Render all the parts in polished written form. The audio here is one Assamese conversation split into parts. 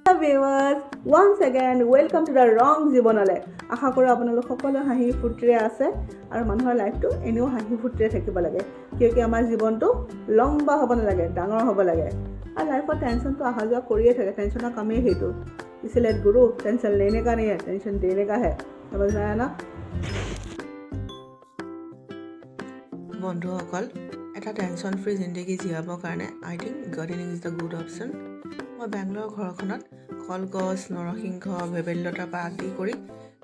Viewers, once again welcome to the wrong জীৱনলৈ আশা কৰোঁ আপোনালোক সকলো হাঁহি ফুৰ্তিৰে আছে আৰু মানুহৰ লাইফটো এনেও হাঁহি ফুৰ্তিৰে থাকিব লাগে কিয়কি আমাৰ জীৱনটো লম্বা হ'ব নালাগে ডাঙৰ হ'ব লাগে আৰু লাইফত টেনচনটো অহা যোৱা কৰিয়ে থাকে টেনচনৰ কামেই সেইটো इसलिए गुरु टेंशन लेने का नहीं है टेंशन देने का है समझ में आया ना বন্ধুসকল এটা টেনশ্যন ফ্ৰী জিন্দগী জীয়াবৰ কাৰণে I think gardening is the good option মই বেংগলোৰৰ ঘৰখনত কলগছ নৰসিংহ ভেবেলিলতাৰ পৰা আদি কৰি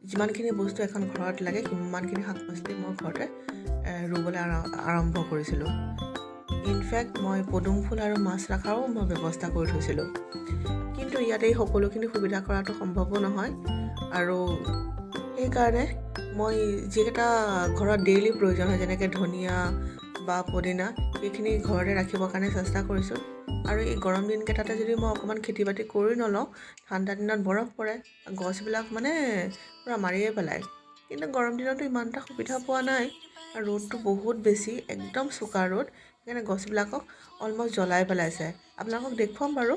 যিমানখিনি বস্তু এখন ঘৰত লাগে সিমানখিনি শাক পাচলি মই ঘৰতে ৰুবলৈ আৰম্ভ কৰিছিলোঁ ইনফেক্ট মই পদুম ফুল আৰু মাছ ৰখাৰো মই ব্যৱস্থা কৰি থৈছিলোঁ কিন্তু ইয়াতে এই সকলোখিনি সুবিধা কৰাটো সম্ভৱো নহয় আৰু সেইকাৰণে মই যিকেইটা ঘৰত ডেইলি প্ৰয়োজন হয় যেনেকৈ ধনিয়া বা পদিনা এইখিনি ঘৰতে ৰাখিবৰ কাৰণে চেষ্টা কৰিছোঁ আৰু এই গৰম দিনকেইটাতে যদি মই অকণমান খেতি বাতি কৰি নলওঁ ঠাণ্ডা দিনত বৰফ পৰে গছবিলাক মানে পূৰা মাৰিয়ে পেলায় কিন্তু গৰম দিনতো ইমান এটা সুবিধা পোৱা নাই আৰু ৰ'দটো বহুত বেছি একদম চোকা ৰ'দ সেইকাৰণে গছবিলাকক অলমষ্ট জ্বলাই পেলাইছে আপোনালোকক দেখুৱাম বাৰু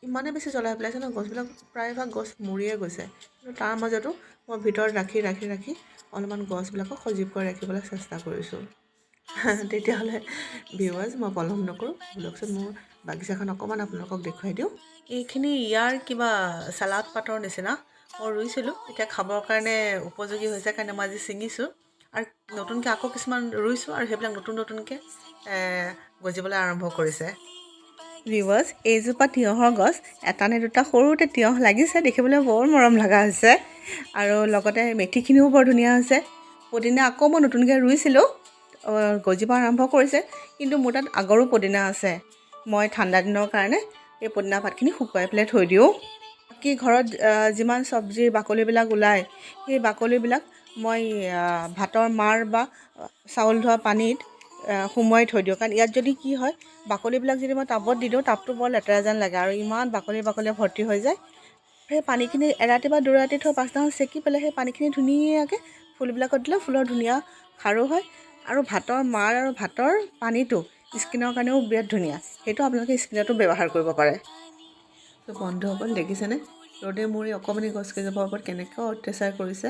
ইমানেই বেছি জ্বলাই পেলাইছে ন গছবিলাক প্ৰায়ভাগ গছ মৰিয়ে গৈছে কিন্তু তাৰ মাজতো মই ভিতৰত ৰাখি অলপমান গছবিলাকক সজীৱ কৰি ৰাখিবলৈ চেষ্টা কৰিছোঁ তেতিয়াহ'লে ভিউৱাৰ্ছ মই পলম নকৰোঁ বলকচোন মোৰ বাগিচাখন অকণমান আপোনালোকক দেখুৱাই দিওঁ এইখিনি ইয়াৰ কিবা চালাড পাতৰ নিচিনা মই ৰুইছিলোঁ এতিয়া খাবৰ কাৰণে উপযোগী হৈছে কাৰণে মই আজি ছিঙিছোঁ আৰু নতুনকৈ আকৌ কিছুমান ৰুইছোঁ আৰু সেইবিলাক নতুনকৈ গজিবলৈ আৰম্ভ কৰিছে ভিউৱাৰ্ছ এইজোপা তিয়ঁহৰ গছ এটা নে দুটা সৰুতে তিয়ঁহ লাগিছে দেখিবলৈ বৰ মৰম লগা হৈছে আৰু লগতে মেথিখিনিও বৰ ধুনীয়া হৈছে পদিনা আকৌ মই নতুনকৈ ৰুইছিলোঁ গজিব আৰম্ভ কৰিছে কিন্তু মোৰ তাত আগৰো পদিনা আছে মই ঠাণ্ডা দিনৰ কাৰণে এই পদিনা পাতখিনি শুকুৱাই পেলাই থৈ দিওঁ বাকী ঘৰত যিমান চব্জিৰ বাকলিবিলাক ওলায় সেই বাকলিবিলাক মই ভাতৰ মাৰ বা চাউল ধোৱা পানীত সুমুৱাই থৈ দিওঁ কাৰণ ইয়াত যদি কি হয় বাকলিবিলাক যদি মই টাবত দি দিওঁ টাবটো বৰ লেতেৰা যেন লাগে আৰু ইমান বাকলিয়ে ভৰ্তি হৈ যায় সেই পানীখিনি এৰাতি বা দুৰাতি থৈ পাছদিনাখন চেকি পেলাই সেই পানীখিনি ধুনীয়াকৈ ফুলবিলাকত দিলে ফুলৰ ধুনীয়া খাৰো হয় আৰু ভাতৰ মাৰ আৰু ভাতৰ পানীটো স্কিনৰ কাৰণেও বিৰাট ধুনীয়া সেইটো আপোনালোকে স্কিনতো ব্যৱহাৰ কৰিব পাৰে তো বন্ধুসকল দেখিছেনে ৰ'দে মূৰি অকণমানি গছকেইজোপাৰ ওপৰত কেনেকৈ অত্যাচাৰ কৰিছে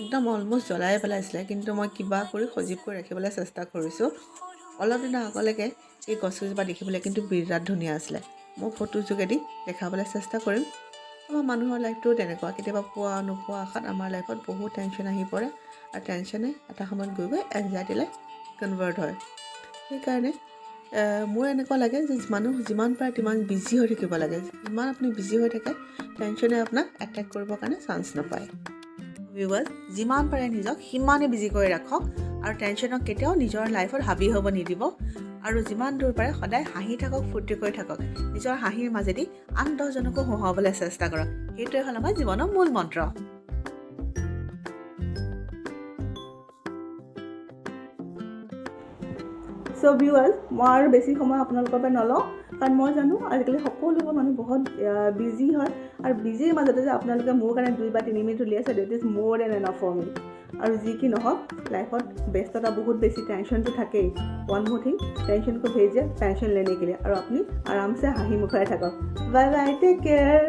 একদম অলমষ্ট জ্বলাই পেলাইছিলে কিন্তু মই কিবা কৰি সজীৱ কৰি ৰাখিবলৈ চেষ্টা কৰিছোঁ অলপ দিনৰ আগলৈকে এই গছকেইজোপা দেখিবলৈ কিন্তু বিৰাট ধুনীয়া আছিলে মই ফটো যোগেদি দেখাবলৈ চেষ্টা কৰিম আমাৰ মানুহৰ লাইফটো তেনেকুৱা কেতিয়াবা পোৱা নোপোৱা আশাত আমাৰ লাইফত বহুত টেনশ্যন আহি পৰে আৰু টেনশ্যনে এটা সময়ত গৈ এনজাইটিলৈ কনভাৰ্ট হয় সেইকাৰণে মোৰ এনেকুৱা লাগে যে মানুহ যিমান পাৰে তিমান বিজি হৈ থাকিব লাগে যিমান আপুনি বিজি হৈ থাকে টেনশ্যনে আপোনাক এটেক কৰিবৰ কাৰণে চান্স নাপায় ভিউৱাৰ্ছ যিমান পাৰে নিজক সিমানেই বিজি কৰি ৰাখক আৰু টেনশ্যনক কেতিয়াও নিজৰ লাইফত হাবি হ'ব নিদিব আৰু যিমান দূৰ পাৰে সদায় হাঁহি থাকক ফূৰ্তি কৰি থাকক নিজৰ হাঁহিৰ মাজেদি আন 10জনকো হহুৱাবলৈ চেষ্টা কৰক সেইটোৱে হ'ল আমাৰ জীৱনৰ মূল মন্ত্ৰ সো ভিউৱাৰ্ছ মই আৰু বেছি সময় আপোনালোকৰ পৰা নলওঁ কাৰণ মই জানো আজিকালি সকলোবোৰ মানুহ বহুত বিজি হয় আৰু বিজিৰ মাজতে যে আপোনালোকে মোৰ কাৰণে 2 বা 3 মিনিট উলিয়াইছে ডেট ইজ মোৰ দেন এনাফ ফৰ মি আৰু যি কি নহওক লাইফত ব্যস্ততা বহুত বেছি টেনশ্যনটো থাকেই ওৱান মোৰ থিং টেনশ্যন को भेजिए टेंशन लेने के लिए और अपनी आराम से हाही मुखाए থাকক বাই বাই টেক কেয়াৰ